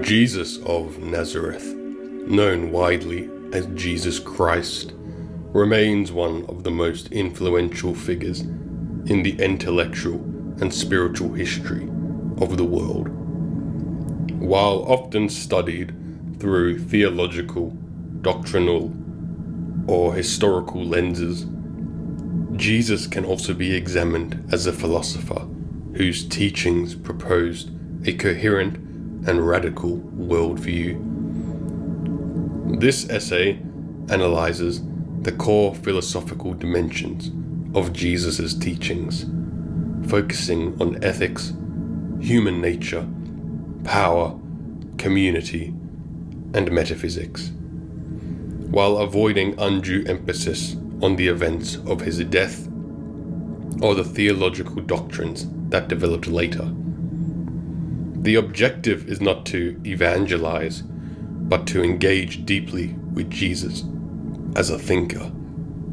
Jesus of Nazareth, known widely as Jesus Christ, remains one of the most influential figures in the intellectual and spiritual history of the world. While often studied through theological, doctrinal, or historical lenses, Jesus can also be examined as a philosopher whose teachings proposed a coherent and radical worldview. This essay analyzes the core philosophical dimensions of Jesus' teachings, focusing on ethics, human nature, power, community, and metaphysics, while avoiding undue emphasis on the events of his death or the theological doctrines that developed later. The objective is not to evangelize, but to engage deeply with Jesus as a thinker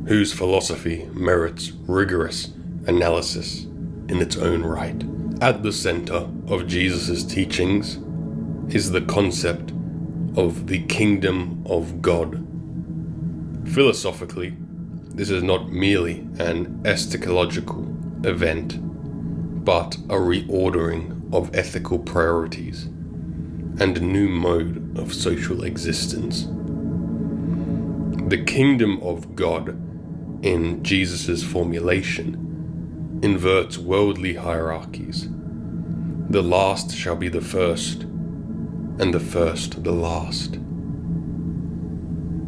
whose philosophy merits rigorous analysis in its own right. At the center of Jesus' teachings is the concept of the kingdom of God. Philosophically, this is not merely an eschatological event, but a reordering of ethical priorities and a new mode of social existence. The kingdom of God, in Jesus' formulation, inverts worldly hierarchies. The last shall be the first, and the first the last.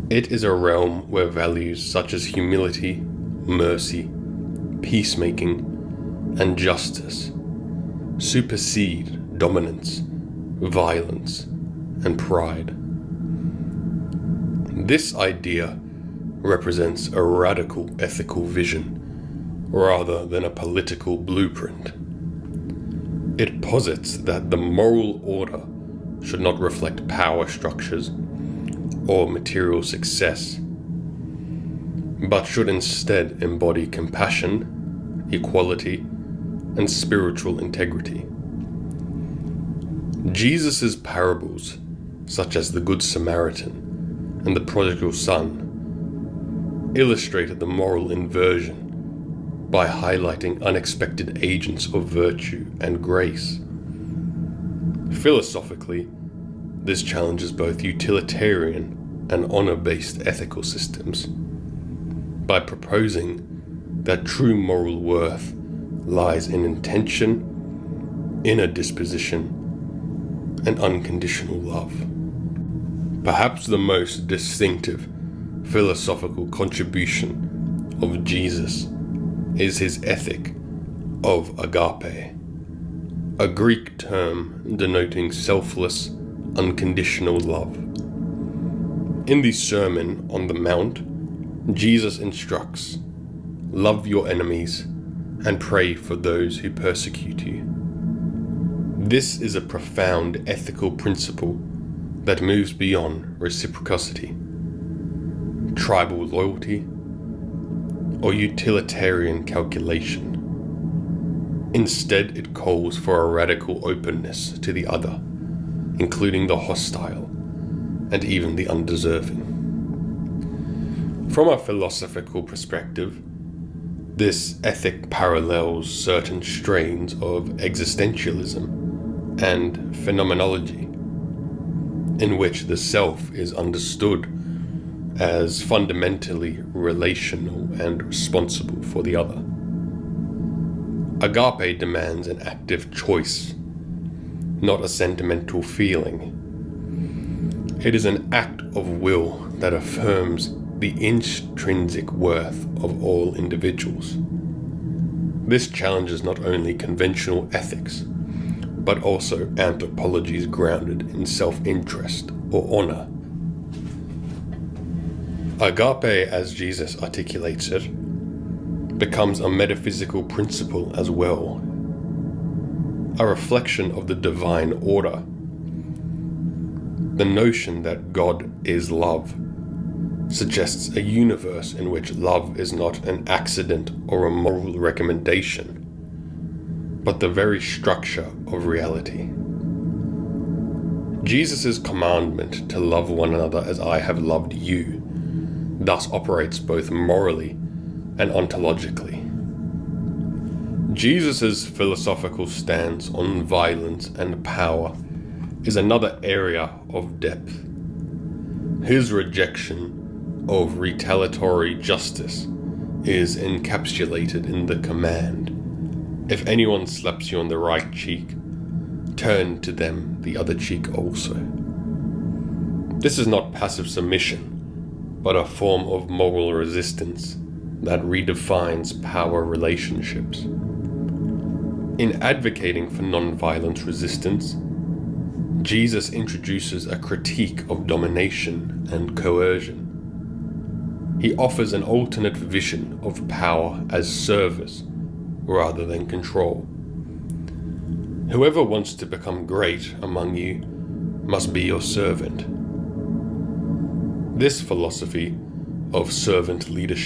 It is a realm where values such as humility, mercy, peacemaking, and justice supersede dominance, violence, and pride. This idea represents a radical ethical vision rather than a political blueprint. It posits that the moral order should not reflect power structures or material success, but should instead embody compassion, equality, and spiritual integrity. Jesus' parables, such as the Good Samaritan and the Prodigal Son, illustrated the moral inversion by highlighting unexpected agents of virtue and grace. Philosophically, this challenges both utilitarian and honor-based ethical systems by proposing that true moral worth lies in intention, inner disposition, and unconditional love. Perhaps the most distinctive philosophical contribution of Jesus is his ethic of agape, a Greek term denoting selfless, unconditional love. In the Sermon on the Mount, Jesus instructs, "Love your enemies and pray for those who persecute you." This is a profound ethical principle that moves beyond reciprocity, tribal loyalty, or utilitarian calculation. Instead, it calls for a radical openness to the other, including the hostile and even the undeserving. From a philosophical perspective, this ethic parallels certain strains of existentialism and phenomenology, in which the self is understood as fundamentally relational and responsible for the other. Agape demands an active choice, not a sentimental feeling. It is an act of will that affirms the intrinsic worth of all individuals. This challenges not only conventional ethics, but also anthropologies grounded in self-interest or honor. Agape, as Jesus articulates it, becomes a metaphysical principle as well, a reflection of the divine order. The notion that God is love suggests a universe in which love is not an accident or a moral recommendation, but the very structure of reality. Jesus' commandment to love one another as I have loved you thus operates both morally and ontologically. Jesus' philosophical stance on violence and power is another area of depth. His rejection of retaliatory justice is encapsulated in the command, if anyone slaps you on the right cheek, turn to them the other cheek also. This is not passive submission, but a form of moral resistance that redefines power relationships. In advocating for non-violent resistance, Jesus introduces a critique of domination and coercion. He offers an alternate vision of power as service rather than control. Whoever wants to become great among you must be your servant. This philosophy of servant leadership